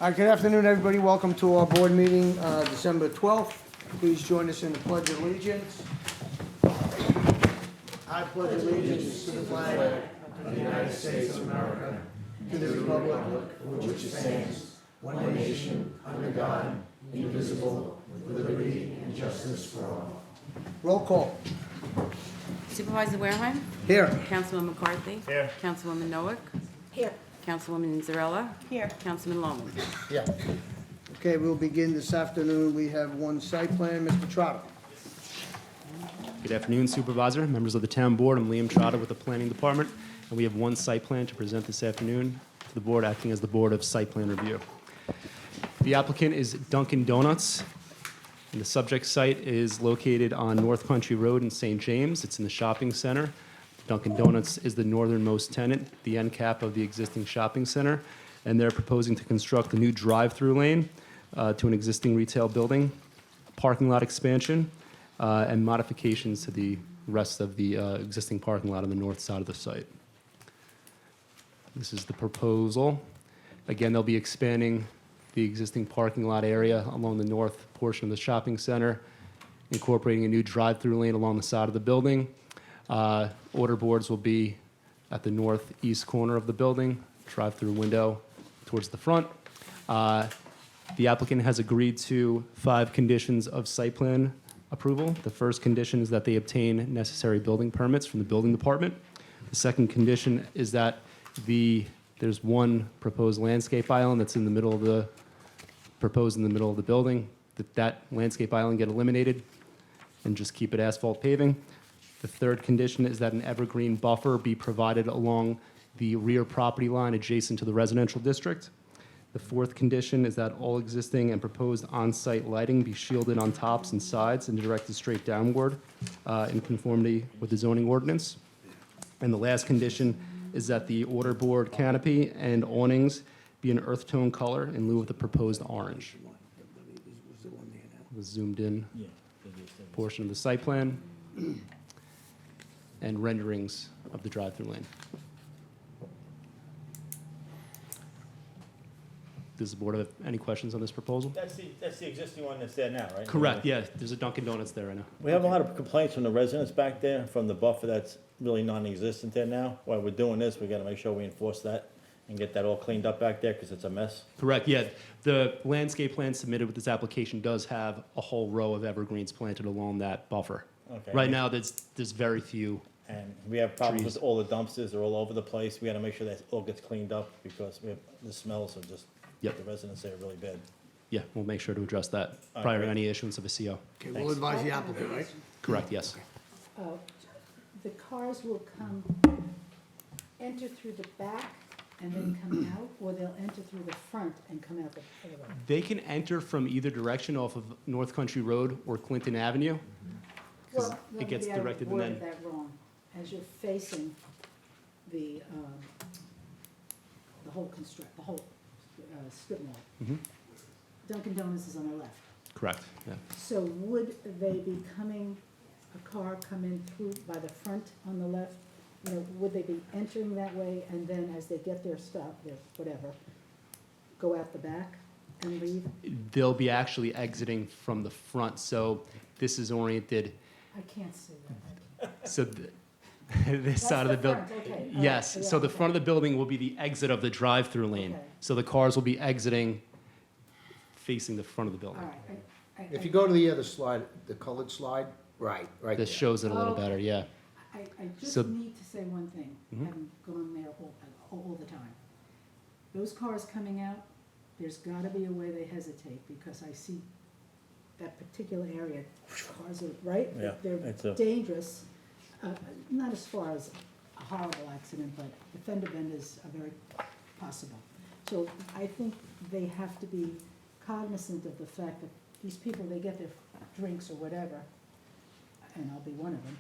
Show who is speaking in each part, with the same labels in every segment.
Speaker 1: Good afternoon, everybody. Welcome to our board meeting, December 12th. Please join us in the Pledge of Allegiance. I pledge allegiance to the flag of the United States of America, to the republic for which it stands, one nation, under God, indivisible, with liberty and justice for all. Roll call.
Speaker 2: Supervisor Wareheim?
Speaker 1: Here.
Speaker 2: Councilman McCarthy?
Speaker 3: Here.
Speaker 2: Councilwoman Noack?
Speaker 4: Here.
Speaker 2: Councilwoman Zarella?
Speaker 4: Here.
Speaker 2: Councilman Lohman?
Speaker 1: Yeah. Okay, we'll begin this afternoon. We have one site plan. Mr. Trotter.
Speaker 5: Good afternoon, Supervisor, members of the Town Board. I'm Liam Trotta with the Planning Department, and we have one site plan to present this afternoon to the Board, acting as the Board of Site Plan Review. The applicant is Dunkin' Donuts, and the subject site is located on North Country Road in St. James. It's in the shopping center. Dunkin' Donuts is the northernmost tenant, the end cap of the existing shopping center, and they're proposing to construct a new drive-through lane to an existing retail building, parking lot expansion, and modifications to the rest of the existing parking lot on the north side of the site. This is the proposal. Again, they'll be expanding the existing parking lot area along the north portion of the shopping center, incorporating a new drive-through lane along the side of the building. Order boards will be at the northeast corner of the building, drive-through window towards the front. The applicant has agreed to 5 conditions of site plan approval. The first condition is that they obtain necessary building permits from the building department. The second condition is that there's one proposed landscape island that's in the middle of the, proposed in the middle of the building, that landscape island get eliminated and just keep it asphalt paving. The third condition is that an evergreen buffer be provided along the rear property line adjacent to the residential district. The fourth condition is that all existing and proposed on-site lighting be shielded on tops and sides and directed straight downward in conformity with the zoning ordinance. And the last condition is that the order board canopy and awnings be an earth tone color in lieu of the proposed orange. The zoomed in portion of the site plan and renderings of the drive-through lane. Does the board have any questions on this proposal?
Speaker 3: That's the existing one that's there now, right?
Speaker 5: Correct, yeah, there's a Dunkin' Donuts there right now.
Speaker 3: We have a lot of complaints from the residents back there, from the buffer that's really non-existent there now. While we're doing this, we gotta make sure we enforce that and get that all cleaned up back there, because it's a mess.
Speaker 5: Correct, yeah, the landscape plan submitted with this application does have a whole row of evergreens planted along that buffer.
Speaker 3: Okay.
Speaker 5: Right now, there's very few.
Speaker 3: And we have problems
Speaker 5: Trees.
Speaker 3: with all the dumpsters, they're all over the place. We gotta make sure that all gets cleaned up, because the smells are just,
Speaker 5: Yep.
Speaker 3: the residents say are really bad.
Speaker 5: Yeah, we'll make sure to address that
Speaker 3: All
Speaker 5: prior to
Speaker 3: right.
Speaker 5: any issuance of a CO.
Speaker 1: Okay, we'll advise the applicant, right?
Speaker 5: Correct, yes.
Speaker 4: The cars will enter through the back and then come out, or they'll enter through the front and come out the other way?
Speaker 5: They can enter from either direction off of North Country Road or Clinton Avenue. 'Cause
Speaker 4: Well,
Speaker 5: it gets
Speaker 4: maybe I
Speaker 5: directed and
Speaker 4: worded
Speaker 5: then,
Speaker 4: that wrong. As you're facing the whole strip mall.
Speaker 5: Mhm.
Speaker 4: Dunkin' Donuts is on the left.
Speaker 5: correct, yeah.
Speaker 4: So would they be a car come in through by the front on the left? You know, would they be entering that way and then as they get their stop, their whatever, go out the back and leave?
Speaker 5: They'll be actually exiting from the front, so this is oriented,
Speaker 4: I can't see that.
Speaker 5: so this side of the building.
Speaker 4: Front, okay. All right,
Speaker 5: Yes,
Speaker 4: yeah,
Speaker 5: so the
Speaker 4: okay.
Speaker 5: front of the building will be the exit of the drive-through lane.
Speaker 4: Okay.
Speaker 5: So the cars will be exiting facing the front of the
Speaker 4: All
Speaker 5: building.
Speaker 4: right.
Speaker 1: If you go to the other slide, the colored slide, right there.
Speaker 5: This shows it a little
Speaker 4: Okay.
Speaker 5: better, yeah.
Speaker 4: I just
Speaker 5: So-
Speaker 4: need to say one thing,
Speaker 5: Mhm.
Speaker 4: having gone there all the time. Those cars coming out, there's gotta be a way they hesitate, because I see that particular area, cars are, right?
Speaker 3: Yeah, it's
Speaker 4: They're
Speaker 3: a-
Speaker 4: dangerous, not as far as a horrible accident, but the fender benders are very possible. So I think they have to be cognizant of the fact that these people, they get their drinks or whatever, and I'll be one of them.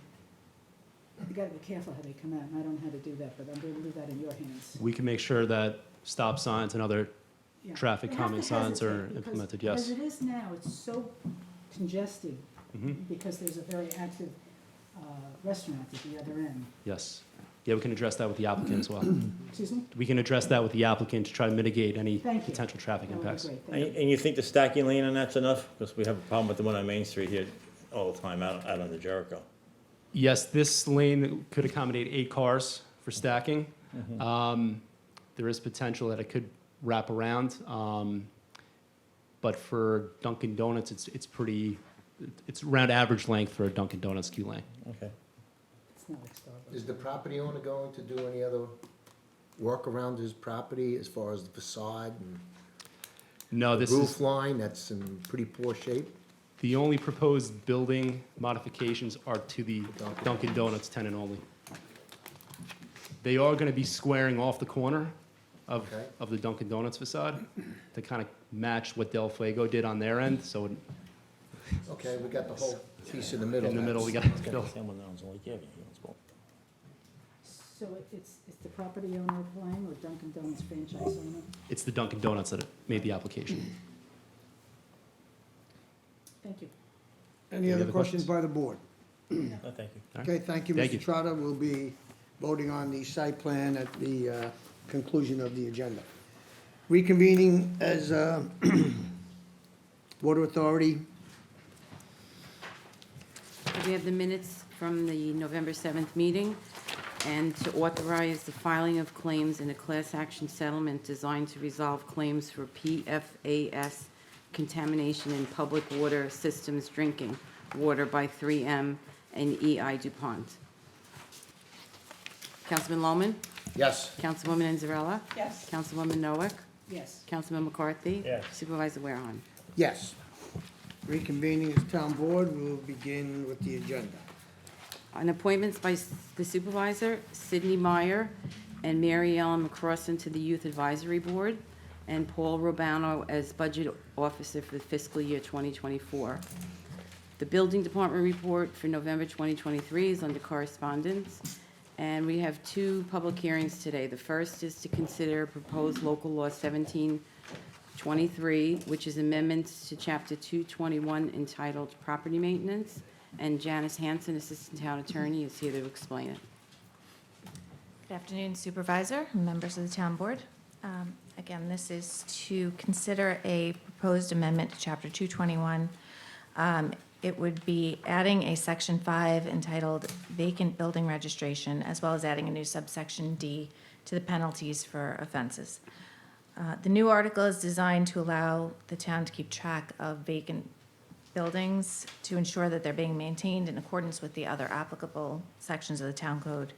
Speaker 4: You gotta be careful how they come out, and I don't know how to do that, but I'm gonna leave that in your hands.
Speaker 5: We can make sure that stop signs and other
Speaker 4: Yeah.
Speaker 5: traffic
Speaker 4: They have
Speaker 5: calming
Speaker 4: to
Speaker 5: signs are
Speaker 4: hesitate, because
Speaker 5: implemented, yes.
Speaker 4: As it is now, it's so congested,
Speaker 5: Mhm.
Speaker 4: because there's a very active restaurant at the other end.
Speaker 5: Yes. Yeah, we can address that with the applicant as well.
Speaker 4: Excuse me?
Speaker 5: We can address that with the applicant to try to mitigate any
Speaker 4: Thank you.
Speaker 5: potential traffic
Speaker 4: That would be
Speaker 5: impacts.
Speaker 4: great, thank you.
Speaker 3: And you think the stacking lane on that's enough? Because we have a problem with the one on Main Street here all the time out on the Jericho.
Speaker 5: Yes, this lane could accommodate 8 cars for stacking. There is potential that it could wrap around. But for Dunkin' Donuts, it's around average length for a Dunkin' Donuts queue lane.
Speaker 3: Okay.
Speaker 4: It's not like Starbucks.
Speaker 1: Is the property owner going to do any other work around his property as far as the facade and
Speaker 5: No, this
Speaker 1: roof
Speaker 5: is,
Speaker 1: line that's in pretty poor shape?
Speaker 5: the only proposed building modifications are to the Dunkin' Donuts tenant only. They are gonna be squaring off the corner
Speaker 1: Okay.
Speaker 5: of the Dunkin' Donuts facade to kind of match what Del Fuego did on their end, so
Speaker 1: Okay, we got the whole piece in the middle.
Speaker 5: in the middle, we got
Speaker 3: It's
Speaker 5: to
Speaker 3: got
Speaker 5: fill.
Speaker 3: the same one that owns Lake Avenue. It's both.
Speaker 4: So it's the property owner applying or Dunkin' Donuts franchise owner?
Speaker 5: It's the Dunkin' Donuts that made the application.
Speaker 4: Thank you.
Speaker 6: Any
Speaker 5: Any
Speaker 6: other
Speaker 5: other
Speaker 6: questions
Speaker 5: questions?
Speaker 6: by the board?
Speaker 3: No, thank you.
Speaker 5: All right.
Speaker 6: Okay, thank you,
Speaker 5: Thank
Speaker 6: Mr.
Speaker 5: you.
Speaker 6: Trotter. We'll be voting on the site plan at the conclusion of the agenda. Reconvening as Water Authority.
Speaker 2: We have the minutes from the November 7th meeting, and to authorize the filing of claims in a class action settlement designed to resolve claims for PFAS contamination in public water systems drinking water by 3M and EI DuPont. Councilman Lohman?
Speaker 1: Yes.
Speaker 2: Councilwoman Anzarella?
Speaker 4: Yes.
Speaker 2: Councilwoman Noack?
Speaker 4: Yes.
Speaker 2: Councilman McCarthy?
Speaker 3: Yes.
Speaker 2: Supervisor Warehan?
Speaker 6: Yes. Reconvening as town board, we'll begin with the agenda.
Speaker 2: On appointments by the supervisor, Sidney Meyer and Mary Ellen McCrossan to the Youth Advisory Board, and Paul Robano as Budget Officer for the fiscal year 2024. The Building Department report for November 2023 is under correspondence, and we have 2 public hearings today. The first is to consider proposed local law 1723, which is amendments to Chapter 221 entitled Property Maintenance, and Janice Hanson, Assistant Town Attorney, is here to explain it.
Speaker 7: Good afternoon, Supervisor, and members of the Town Board. Again, this is to consider a proposed amendment to Chapter 221. It would be adding a Section 5 entitled Vacant Building Registration, as well as adding a new subsection D to the penalties for offenses. The new article is designed to allow the town to keep track of vacant buildings to ensure that they're being maintained in accordance with the other applicable sections of the town code.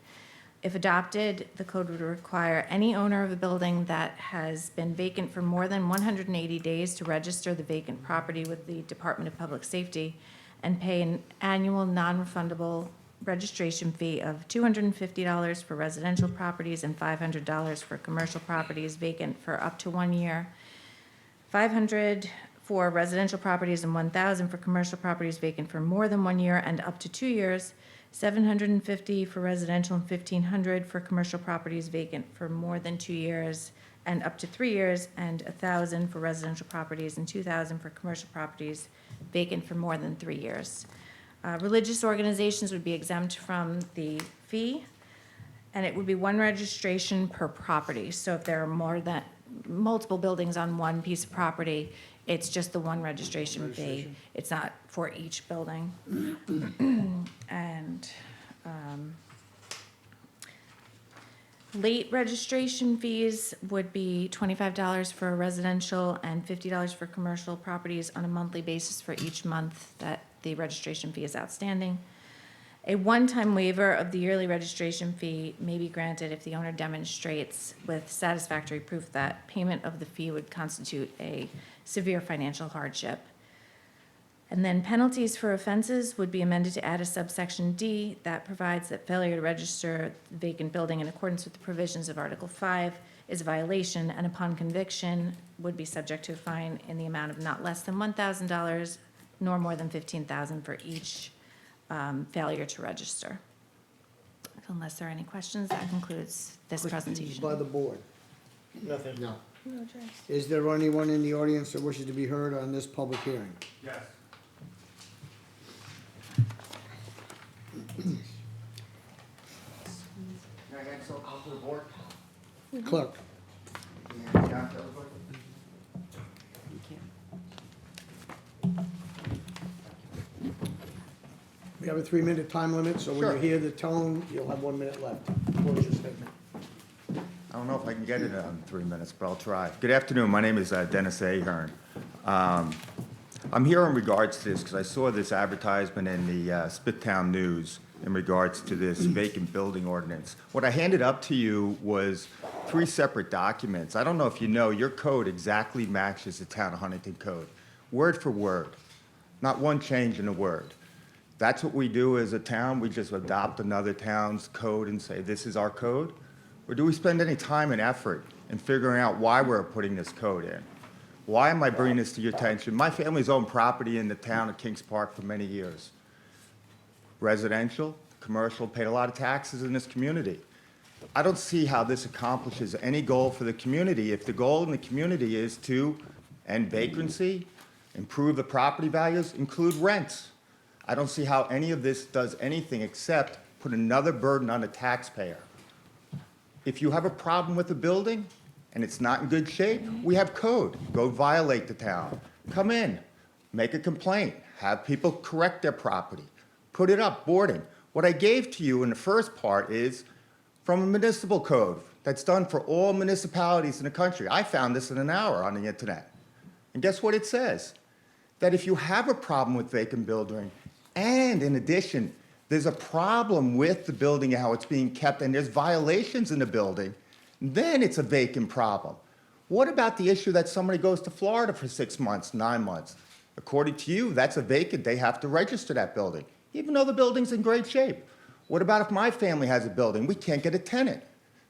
Speaker 7: If adopted, the code would require any owner of a building that has been vacant for more than 180 days to register the vacant property with the Department of Public Safety and pay an annual non-refundable registration fee of $250 for residential properties and $500 for commercial properties vacant for up to 1 year, $500 for residential properties and $1,000 for commercial properties vacant for more than 1 year and up to 2 years, $750 for residential and $1,500 for commercial properties vacant for more than 2 years and up to 3 years, and $1,000 for residential properties and $2,000 for commercial properties vacant for more than 3 years. Religious organizations would be exempt from the fee, and it would be 1 registration per property. So if there are more than multiple buildings on one piece of property, it's just the 1 registration fee. It's not for each building. And late registration fees would be $25 for residential and $50 for commercial properties on a monthly basis for each month that the registration fee is outstanding. A one-time waiver of the yearly registration fee may be granted if the owner demonstrates with satisfactory proof that payment of the fee would constitute a severe financial hardship. And then penalties for offenses would be amended to add a subsection D that provides that failure to register the vacant building in accordance with the provisions of Article 5 is a violation, and upon conviction would be subject to a fine in the amount of not less than $1,000 nor more than $15,000 for each failure to register. Unless there are any questions, that concludes this
Speaker 6: Questions
Speaker 7: presentation.
Speaker 6: by the board.
Speaker 3: Nothing.
Speaker 1: No.
Speaker 6: Is there anyone in the audience that wishes to be heard on this public hearing?
Speaker 8: Yes.
Speaker 1: I get so close to the board?
Speaker 6: Clerk.
Speaker 1: And down to everybody?
Speaker 6: We have a 3-minute time limit, so when
Speaker 1: Sure.
Speaker 6: you hear the tone, you'll have 1 minute left. Close your statement.
Speaker 1: I don't know if I can get it in 3 minutes, but I'll try. Good afternoon, my name is Dennis Ahern. I'm here in regards to this because I saw this advertisement in the Spittown News in regards to this vacant building ordinance. What I handed up to you was 3 separate documents. I don't know if you know, your code exactly matches the town of Huntington code, word for word, not one change in a word. That's what we do as a town, we just adopt another town's code and say, this is our code? Or do we spend any time and effort in figuring out why we're putting this code in? Why am I bringing this to your attention? My family's owned property in the town of Kings Park for many years. Residential, commercial, paid a lot of taxes in this community. I don't see how this accomplishes any goal for the community if the goal in the community is to end vacancy, improve the property values, include rents. I don't see how any of this does anything except put another burden on the taxpayer. If you have a problem with a building and it's not in good shape, we have code. Go violate the town. Come in, make a complaint, have people correct their property, put it up, boarding. What I gave to you in the first part is from a municipal code that's done for all municipalities in the country. I found this in an hour on the internet. And guess what it says? That if you have a problem with vacant building, and in addition, there's a problem with the building, how it's being kept, and there's violations in the building, then it's a vacant problem. What about the issue that somebody goes to Florida for 6 months, 9 months? According to you, that's a vacant, they have to register that building, even though the building's in great shape. What about if my family has a building? We can't get a tenant.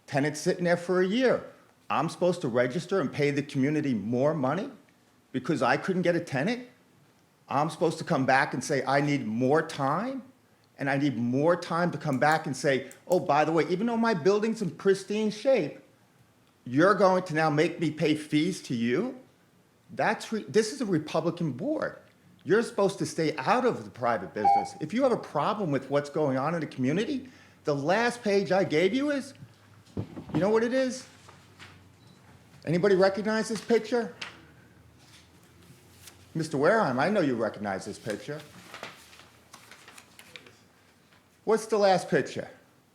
Speaker 1: Tenant's sitting there for a year. I'm supposed to register and pay the community more money because I couldn't get a tenant? I'm supposed to come back and say, I need more time? And I need more time to come back and say, oh, by the way, even though my building's in pristine shape, you're going to now make me pay fees to you? This is a Republican board. You're supposed to stay out of the private business. If you have a problem with what's going on in the community, the last page I gave you is, you know what it is? Anybody recognize this picture? Mr. Wareheim, I know you recognize this picture. What's the last picture?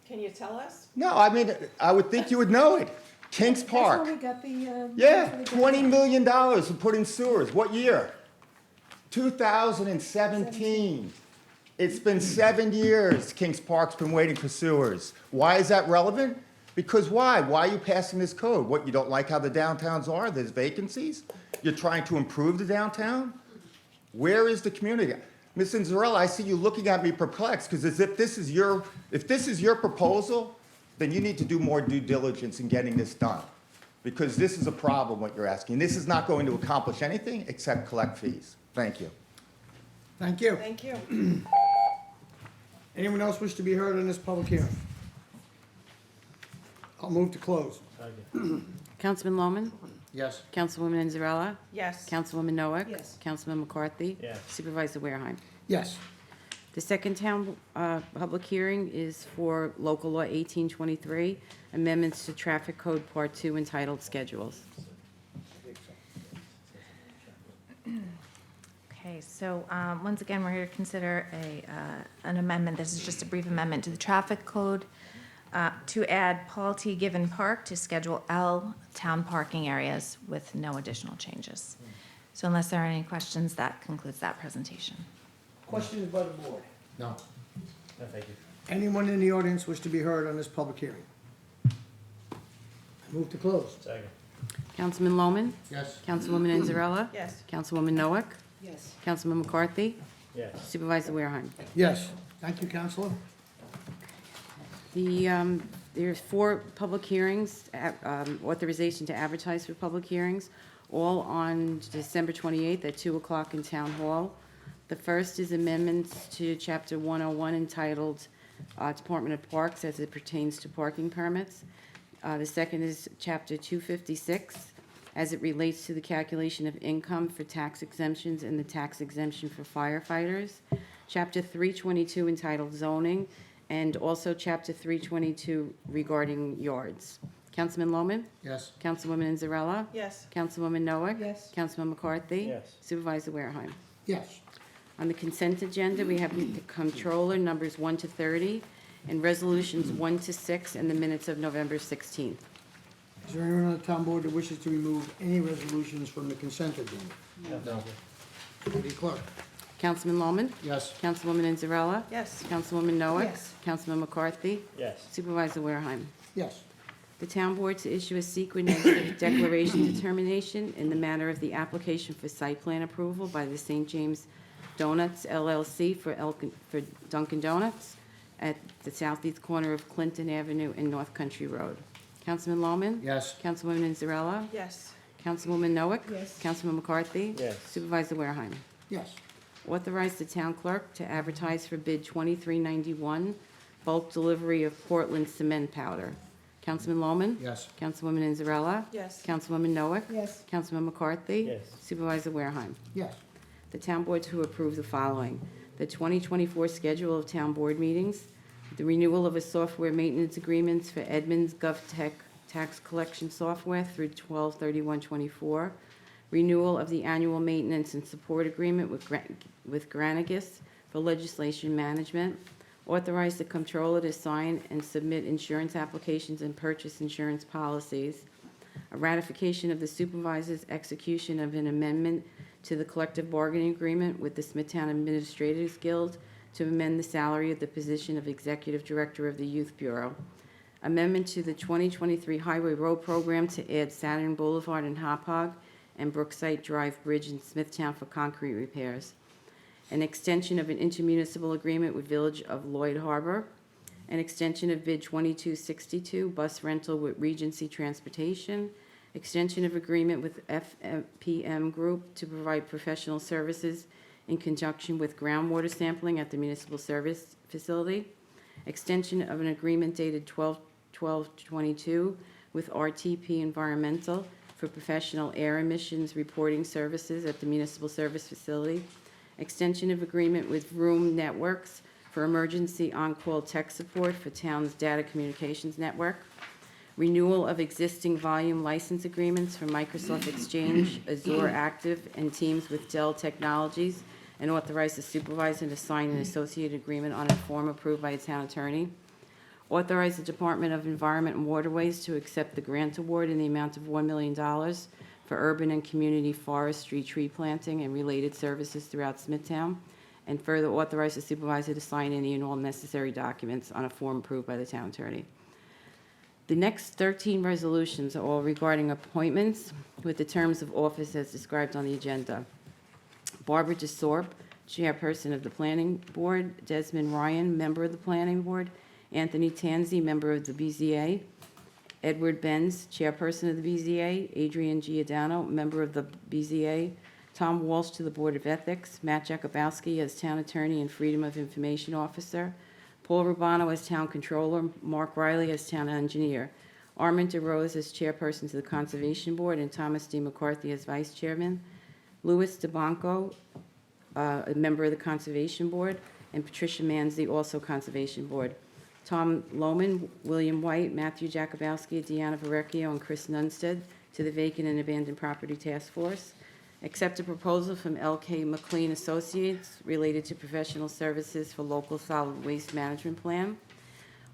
Speaker 8: Can you tell us?
Speaker 1: No, I mean, I would think you would know it. Kings Park.
Speaker 4: That's where we got the.
Speaker 1: Yeah, $20 million to put in sewers. What year? 2017. It's been 7 years Kings Park's been waiting for sewers. Why is that relevant? Because why? Why are you passing this code? What, you don't like how the downtowns are? There's vacancies? You're trying to improve the downtown? Where is the community? Ms. Inzarella, I see you looking at me perplexed, because if this is your proposal, then you need to do more due diligence in getting this done. Because this is a problem, what you're asking. This is not going to accomplish anything except collect fees. Thank you.
Speaker 6: Thank you.
Speaker 8: Thank you.
Speaker 6: Anyone else wish to be heard on this public hearing? I'll move to close.
Speaker 2: Councilman Lohman?
Speaker 6: Yes.
Speaker 2: Councilwoman Inzarella?
Speaker 8: Yes.
Speaker 2: Councilwoman Noack?
Speaker 4: Yes.
Speaker 2: Councilman McCarthy?
Speaker 3: Yes.
Speaker 2: Supervisor Wareheim.
Speaker 6: Yes.
Speaker 2: The second town public hearing is for local law 1823, amendments to traffic code part 2 entitled schedules.
Speaker 7: Okay, so once again, we're here to consider an amendment. This is just a brief amendment to the traffic code to add Paul T. Given Park to Schedule L town parking areas with no additional changes. So unless there are any questions, that concludes that presentation.
Speaker 6: Questions by the board?
Speaker 3: No. No, thank you.
Speaker 6: Anyone in the audience wish to be heard on this public hearing? I move to close.
Speaker 3: Second.
Speaker 2: Councilman Lohman?
Speaker 6: Yes.
Speaker 2: Councilwoman Inzarella?
Speaker 8: Yes.
Speaker 2: Councilwoman Noack?
Speaker 4: Yes.
Speaker 2: Councilman McCarthy?
Speaker 3: Yes.
Speaker 2: Supervisor Wareheim.
Speaker 6: Yes. Thank you, Counselor.
Speaker 2: There's 4 public hearings, authorization to advertise for public hearings, all on December 28th at 2 o'clock in Town Hall. The first is amendments to Chapter 101 entitled Department of Parks as it pertains to parking permits. The second is Chapter 256 as it relates to the calculation of income for tax exemptions and the tax exemption for firefighters. Chapter 322 entitled Zoning, and also Chapter 322 regarding yards. Councilman Lohman?
Speaker 6: Yes.
Speaker 2: Councilwoman Inzarella?
Speaker 8: Yes.
Speaker 2: Councilwoman Noack?
Speaker 4: Yes.
Speaker 2: Councilman McCarthy?
Speaker 3: Yes.
Speaker 2: Supervisor Wareheim.
Speaker 6: Yes.
Speaker 2: On the consent agenda, we have the controller, numbers 1 to 30, and resolutions 1 to 6, and the minutes of November 16th.
Speaker 6: Is there anyone on the town board that wishes to remove any resolutions from the consent agenda?
Speaker 1: No.
Speaker 6: City Clerk?
Speaker 2: Councilman Lohman?
Speaker 6: Yes.
Speaker 2: Councilwoman Inzarella?
Speaker 8: Yes.
Speaker 2: Councilwoman Noack?
Speaker 4: Yes.
Speaker 2: Councilman McCarthy?
Speaker 3: Yes.
Speaker 2: Supervisor Wareheim.
Speaker 6: Yes.
Speaker 2: The town board to issue a secret negative declaration determination in the matter of the application for site plan approval by the St. James Donuts LLC for Dunkin' Donuts at the southeast corner of Clinton Avenue and North Country Road. Councilman Lohman?
Speaker 6: Yes.
Speaker 2: Councilwoman Inzarella?
Speaker 8: Yes.
Speaker 2: Councilwoman Noack?
Speaker 4: Yes.
Speaker 2: Councilman McCarthy?
Speaker 3: Yes.
Speaker 2: Supervisor Wareheim.
Speaker 6: Yes.
Speaker 2: Authorize the town clerk to advertise for bid 2391, bulk delivery of Portland cement powder. Councilman Lohman?
Speaker 6: Yes.
Speaker 2: Councilwoman Inzarella?
Speaker 8: Yes.
Speaker 2: Councilwoman Noack?
Speaker 4: Yes.
Speaker 2: Councilman McCarthy?
Speaker 3: Yes.
Speaker 2: Supervisor Wareheim.
Speaker 6: Yes.
Speaker 2: The town board to approve the following: the 2024 schedule of town board meetings, the renewal of a software maintenance agreements for Edmunds GovTech tax collection software through 12/31/24, renewal of the annual maintenance and support agreement with Granicus for legislation management, authorize the comptroller to sign and submit insurance applications and purchase insurance policies, a ratification of the supervisor's execution of an amendment to the collective bargaining agreement with the Smithtown Administrators Guild to amend the salary of the position of Executive Director of the Youth Bureau, amendment to the 2023 Highway Road Program to add Saturn Boulevard in Hauppauge and Brookside Drive Bridge in Smithtown for concrete repairs, an extension of an intermunicipal agreement with Village of Lloyd Harbor, an extension of bid 2262, bus rental with Regency Transportation, extension of agreement with FPM Group to provide professional services in conjunction with groundwater sampling at the municipal service facility, extension of an agreement dated 12/12/22 with RTP Environmental for professional air emissions reporting services at the municipal service facility, extension of agreement with Vroom Networks for emergency on-call tech support for town's data communications network, renewal of existing volume license agreements for Microsoft Exchange, Azure Active, and Teams with Dell Technologies, and authorize the supervisor to sign an associated agreement on a form approved by a town attorney. Authorize the Department of Environment and Waterways to accept the grant award in the amount of $1 million for urban and community forestry, tree planting, and related services throughout Smithtown, and further authorize the supervisor to sign any and all necessary documents on a form approved by the town attorney. The next 13 resolutions are all regarding appointments with the terms of office as described on the agenda. Barbara DeSorp, Chairperson of the Planning Board; Desmond Ryan, Member of the Planning Board; Anthony Tanzi, Member of the BZA; Edward Benz, Chairperson of the BZA; Adrian Giordano, Member of the BZA; Tom Walsh to the Board of Ethics; Matt Jakubowski as Town Attorney and Freedom of Information Officer; Paul Rubano as Town Controller; Mark Riley as Town Engineer; Armand DeRose as Chairperson to the Conservation Board, and Thomas D. McCarthy as Vice Chairman; Louis DeBonco, a Member of the Conservation Board; and Patricia Manzi, also Conservation Board. Tom Lohman, William White, Matthew Jakubowski, Deanna Verrecchio, and Chris Nunstead to the Vacant and Abandoned Property Task Force. Accept a proposal from L.K. McLean Associates related to professional services for local solid waste management plan.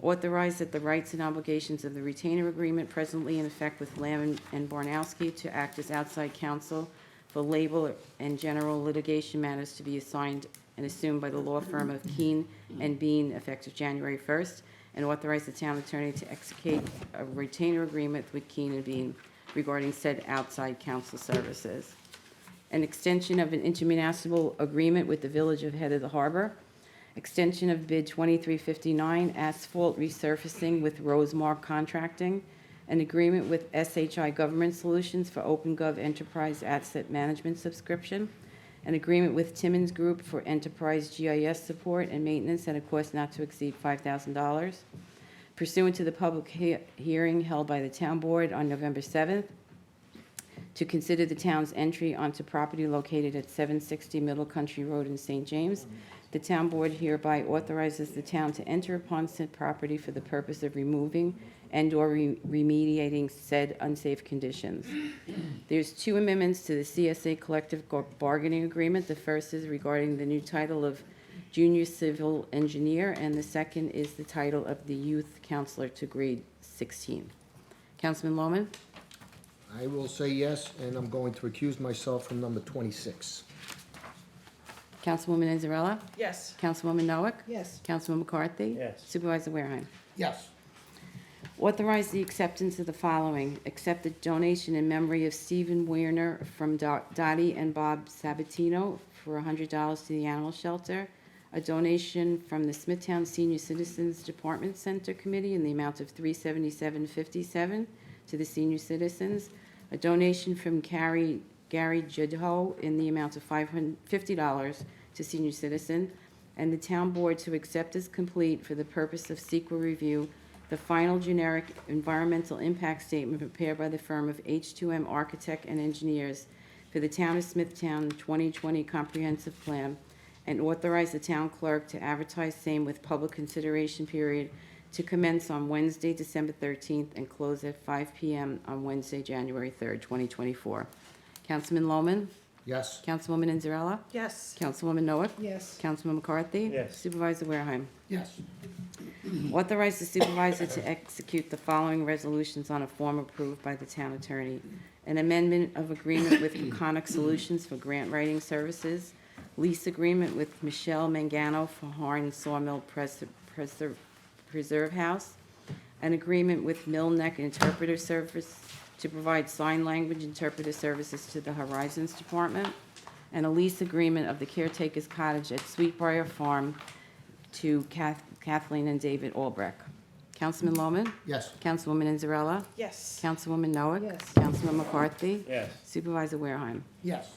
Speaker 2: Authorize that the rights and obligations of the retainer agreement presently in effect with Lamb and Barnowski to act as outside counsel for labor and general litigation matters to be assigned and assumed by the law firm of Keene and Bean effective January 1st, and authorize the town attorney to execute a retainer agreement with Keene and Bean regarding said outside counsel services. An extension of an intermunicipal agreement with the Village of Head of the Harbor, extension of bid 2359, asphalt resurfacing with Rosemark Contracting, an agreement with SHI Government Solutions for OpenGov Enterprise Asset Management subscription, an agreement with Timmons Group for enterprise GIS support and maintenance at a cost not to exceed $5,000. Pursuant to the public hearing held by the town board on November 7th, to consider the town's entry onto property located at 760 Middle Country Road in St. James, The town board hereby authorizes the town to enter upon said property for the purpose of removing and/or remediating said unsafe conditions. There's two amendments to the CSA collective bargaining agreement. The first is regarding the new title of junior civil engineer, and the second is the title of the youth counselor to grade 16. Councilman Lohman?
Speaker 1: I will say yes, and I'm going to recuse myself from number 26.
Speaker 2: Councilwoman Inzarella?
Speaker 8: Yes.
Speaker 2: Councilwoman Noack?
Speaker 4: Yes.
Speaker 2: Councilman McCarthy?
Speaker 3: Yes.
Speaker 2: Supervisor Wareheim?
Speaker 6: Yes.
Speaker 2: Authorize the acceptance of the following. Accept a donation in memory of Stephen Weirner from Dottie and Bob Sabatino for $100 to the animal shelter. A donation from the Smithtown Senior Citizens Department Center Committee in the amount of $377.57 to the senior citizens. A donation from Gary Judho in the amount of $50 to senior citizen. And the town board to accept as complete for the purpose of CEQA review the final generic environmental impact statement prepared by the firm of H2M Architect and Engineers for the town of Smithtown 2020 Comprehensive Plan, and authorize the town clerk to advertise same with public consideration period to commence on Wednesday, December 13th, and close at 5 p.m. on Wednesday, January 3rd, 2024. Councilman Lohman?
Speaker 1: Yes.
Speaker 2: Councilwoman Inzarella?
Speaker 8: Yes.
Speaker 2: Councilwoman Noack?
Speaker 4: Yes.
Speaker 2: Councilman McCarthy?
Speaker 3: Yes.
Speaker 2: Supervisor Wareheim?
Speaker 6: Yes.
Speaker 2: Authorize the supervisor to execute the following resolutions on a form approved by the town attorney. An amendment of agreement with Econic Solutions for grant writing services. Lease agreement with Michelle Mangano for Harn Sawmill Preserve House. An agreement with Mill Neck Interpreter Service to provide sign language interpreter services to the Horizons Department. And a lease agreement of the caretaker's cottage at Sweetbriar Farm to Kathleen and David Albrecht. Councilman Lohman?
Speaker 1: Yes.
Speaker 2: Councilwoman Inzarella?
Speaker 8: Yes.
Speaker 2: Councilwoman Noack?
Speaker 4: Yes.
Speaker 2: Councilman McCarthy?
Speaker 3: Yes.
Speaker 2: Supervisor Wareheim?
Speaker 6: Yes.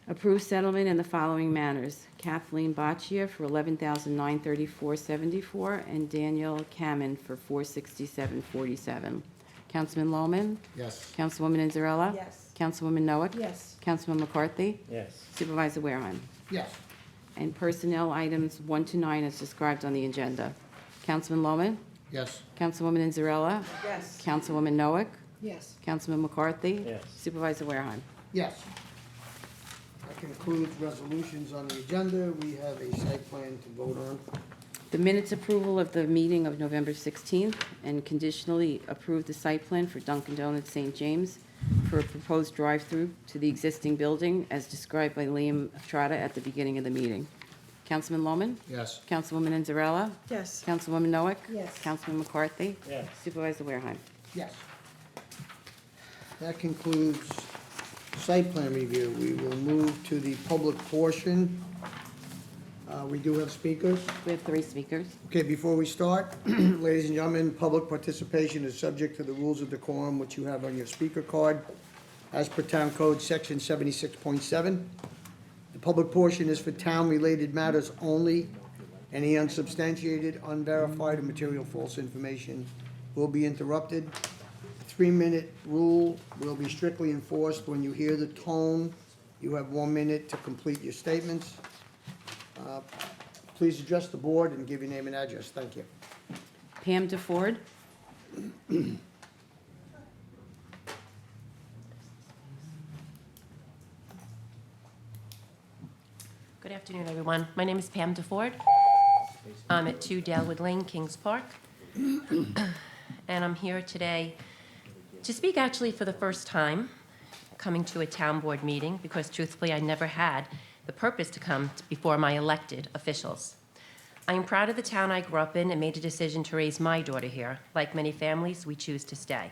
Speaker 2: Approve settlement in the following manners. Kathleen Boccia for $11,934.74 and Daniel Kamen for $467.47. Councilman Lohman?
Speaker 1: Yes.
Speaker 2: Councilwoman Inzarella?
Speaker 8: Yes.
Speaker 2: Councilwoman Noack?
Speaker 4: Yes.
Speaker 2: Councilman McCarthy?
Speaker 3: Yes.
Speaker 2: Supervisor Wareheim?
Speaker 6: Yes.
Speaker 2: And personnel items 1 to 9 as described on the agenda. Councilman Lohman?
Speaker 1: Yes.
Speaker 2: Councilwoman Inzarella?
Speaker 8: Yes.
Speaker 2: Councilwoman Noack?
Speaker 4: Yes.
Speaker 2: Councilman McCarthy?
Speaker 3: Yes.
Speaker 2: Supervisor Wareheim?
Speaker 6: Yes. That concludes resolutions on the agenda. We have a site plan to vote on.
Speaker 2: The minutes approval of the meeting of November 16th and conditionally approve the site plan for Dunkin' Donuts St. James for a proposed drive-through to the existing building as described by Liam Trotta at the beginning of the meeting. Councilman Lohman?
Speaker 1: Yes.
Speaker 2: Councilwoman Inzarella?
Speaker 8: Yes.
Speaker 2: Councilwoman Noack?
Speaker 4: Yes.
Speaker 2: Councilman McCarthy?
Speaker 3: Yes.
Speaker 2: Supervisor Wareheim?
Speaker 6: Yes. That concludes site plan review. We will move to the public portion. We do have speakers.
Speaker 2: We have 3 speakers.
Speaker 6: Okay, before we start, ladies and gentlemen, public participation is subject to the rules of decorum, which you have on your speaker card, as per Town Code, Section 76.7. The public portion is for town-related matters only. Any unsubstantiated, unverified, or material false information will be interrupted. The 3-minute rule will be strictly enforced. When you hear the tone, you have 1 minute to complete your statements. Please address the board and give your name and address. Thank you.
Speaker 2: Pam DeFord?
Speaker 9: Good afternoon, everyone. My name is Pam DeFord. I'm at 2 Dalewood Lane, Kings Park. And I'm here today to speak actually for the first time, coming to a town board meeting, because truthfully, I never had the purpose to come before my elected officials. I am proud of the town I grew up in and made a decision to raise my daughter here. Like many families, we choose to stay.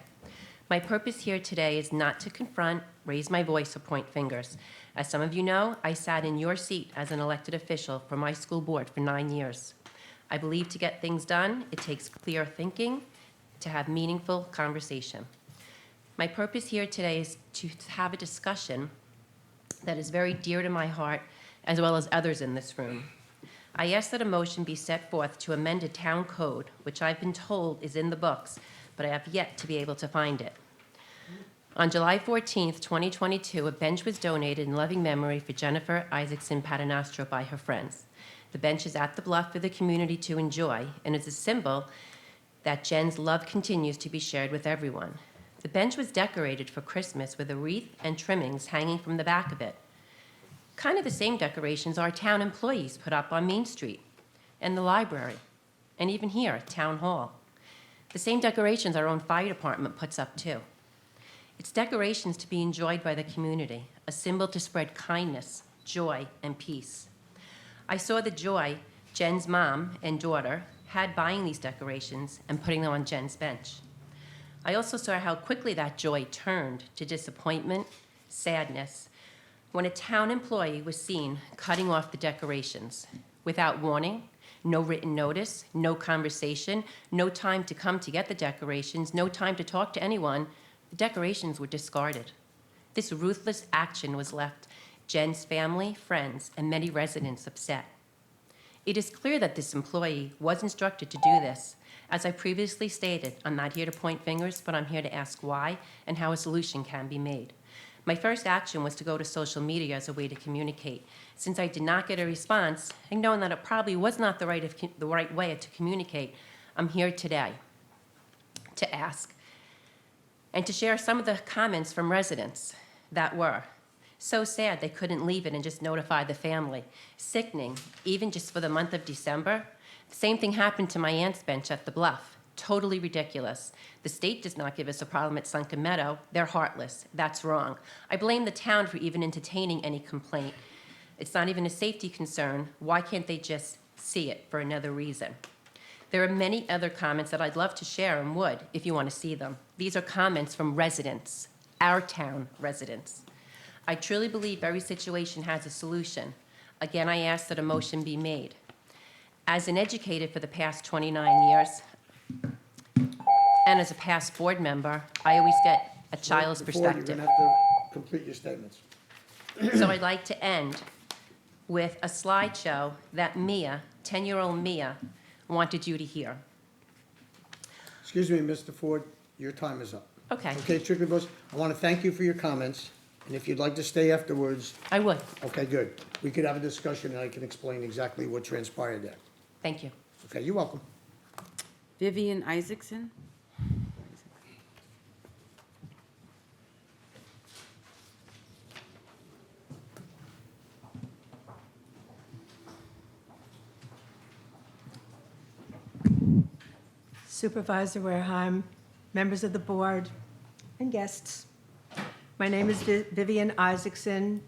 Speaker 9: My purpose here today is not to confront, raise my voice, or point fingers. As some of you know, I sat in your seat as an elected official for my school board for 9 years. I believe to get things done, it takes clear thinking to have meaningful conversation. My purpose here today is to have a discussion that is very dear to my heart, as well as others in this room. I ask that a motion be set forth to amend a town code, which I've been told is in the books, but I have yet to be able to find it. On July 14th, 2022, a bench was donated in loving memory for Jennifer Isaacson Paternostro by her friends. The bench is at the bluff for the community to enjoy, and is a symbol that Jen's love continues to be shared with everyone. The bench was decorated for Christmas with a wreath and trimmings hanging from the back of it. Kind of the same decorations our town employees put up on Main Street, and the library, and even here at Town Hall. The same decorations our own fire department puts up too. It's decorations to be enjoyed by the community, a symbol to spread kindness, joy, and peace. I saw the joy Jen's mom and daughter had buying these decorations and putting them on Jen's bench. I also saw how quickly that joy turned to disappointment, sadness, when a town employee was seen cutting off the decorations without warning, no written notice, no conversation, no time to come to get the decorations, no time to talk to anyone. The decorations were discarded. This ruthless action was left Jen's family, friends, and many residents upset. It is clear that this employee was instructed to do this. As I previously stated, I'm not here to point fingers, but I'm here to ask why and how a solution can be made. My first action was to go to social media as a way to communicate. Since I did not get a response, and knowing that it probably was not the right way to communicate, I'm here today to ask and to share some of the comments from residents that were so sad they couldn't leave it and just notify the family. Sickening, even just for the month of December. The same thing happened to my aunt's bench at the Bluff. Totally ridiculous. The state does not give us a problem at Sunken Meadow. They're heartless. That's wrong. I blame the town for even entertaining any complaint. It's not even a safety concern. Why can't they just see it for another reason? There are many other comments that I'd love to share and would if you want to see them. These are comments from residents, our town residents. I truly believe every situation has a solution. Again, I ask that a motion be made. As an educator for the past 29 years, and as a past board member, I always get a child's
Speaker 6: Before, you're
Speaker 9: perspective.
Speaker 6: going to have to complete your statements.
Speaker 9: So I'd like to end with a slideshow that Mia, 10-year-old Mia, wanted you to hear.
Speaker 6: Excuse me, Mr. Ford, your time is up.
Speaker 9: Okay,
Speaker 6: Okay, strictly votes. I want to thank you for your comments, and if you'd like to stay afterwards,
Speaker 9: I would.
Speaker 6: okay, good. We could have a discussion, and I can explain exactly what transpired there.
Speaker 9: Thank you.
Speaker 6: Okay, you're welcome.
Speaker 2: Vivian Isaacson.
Speaker 8: Supervisor Wareheim, members of the board, and guests. My name is Vivian Isaacson.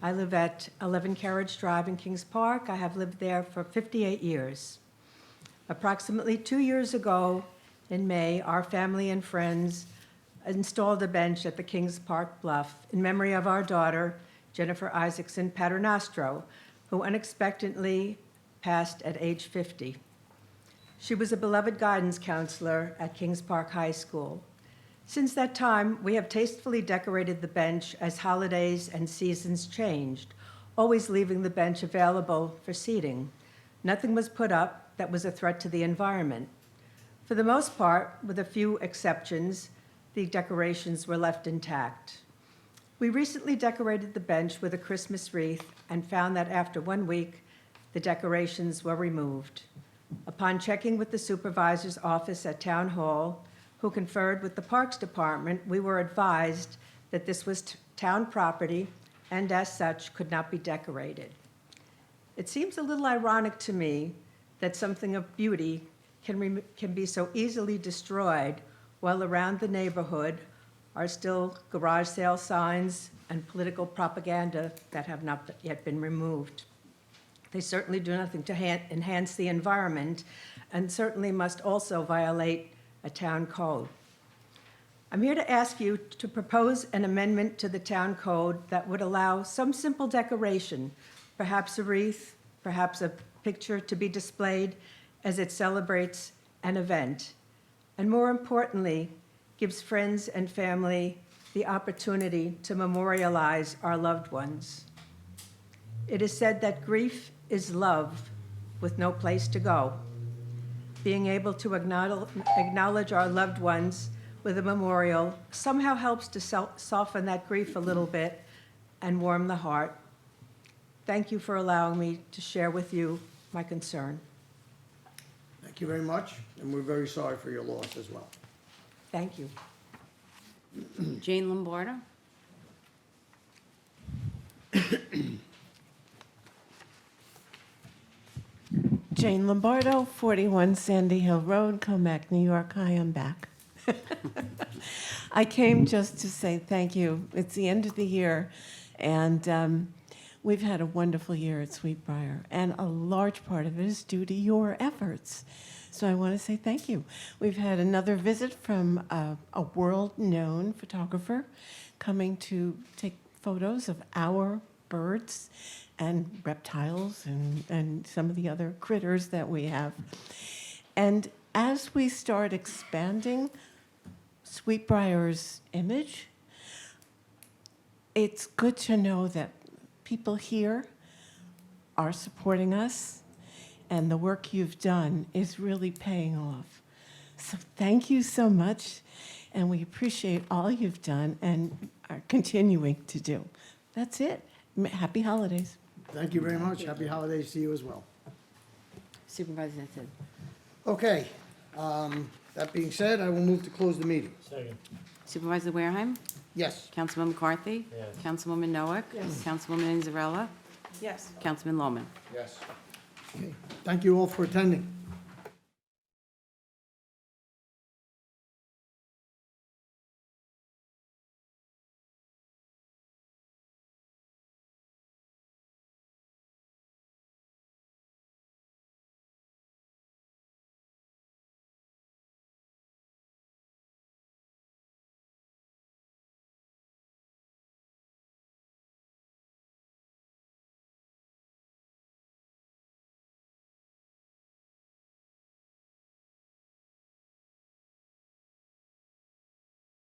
Speaker 8: I live at 11 Carriage Drive in Kings Park. I have lived there for 58 years. Approximately 2 years ago, in May, our family and friends installed a bench at the Kings Park Bluff in memory of our daughter, Jennifer Isaacson Paternostro, who unexpectedly passed at age 50. She was a beloved guidance counselor at Kings Park High School. Since that time, we have tastefully decorated the bench as holidays and seasons changed, always leaving the bench available for seating. Nothing was put up that was a threat to the environment. For the most part, with a few exceptions, the decorations were left intact. We recently decorated the bench with a Christmas wreath and found that after 1 week, the decorations were removed. Upon checking with the supervisor's office at Town Hall, who conferred with the Parks Department, we were advised that this was town property and as such could not be decorated. It seems a little ironic to me that something of beauty can be so easily destroyed while around the neighborhood are still garage sale signs and political propaganda that have not yet been removed. They certainly do nothing to enhance the environment and certainly must also violate a town code. I'm here to ask you to propose an amendment to the town code that would allow some simple decoration, perhaps a wreath, perhaps a picture to be displayed as it celebrates an event, and more importantly, gives friends and family the opportunity to memorialize our loved ones. It is said that grief is love with no place to go. Being able to acknowledge our loved ones with a memorial somehow helps to soften that grief a little bit and warm the heart. Thank you for allowing me to share with you my concern.
Speaker 6: Thank you very much, and we're very sorry for your loss as well.
Speaker 8: Thank you.
Speaker 2: Jane Lombardo?
Speaker 10: Jane Lombardo, 41 Sandy Hill Road, Comac, New York. Hi, I'm back. I came just to say thank you. It's the end of the year, and we've had a wonderful year at Sweetbriar, and a large part of it is due to your efforts. So I want to say thank you. We've had another visit from a world-known photographer coming to take photos of our birds and reptiles and some of the other critters that we have. And as we start expanding Sweetbriar's image, it's good to know that people here are supporting us, and the work you've done is really paying off. So thank you so much, and we appreciate all you've done and are continuing to do. That's it. Happy holidays.
Speaker 6: Thank you very much. Happy holidays to you as well.
Speaker 2: Supervisor, that's it.
Speaker 6: Okay, that being said, I will move to close the meeting.
Speaker 3: Second.
Speaker 2: Supervisor Wareheim?
Speaker 6: Yes.
Speaker 2: Councilman McCarthy?
Speaker 3: Yes.
Speaker 2: Councilwoman Noack?
Speaker 8: Yes.
Speaker 2: Councilwoman Inzarella?
Speaker 8: Yes.
Speaker 2: Councilman Loman?
Speaker 6: Okay. Thank you all for attending.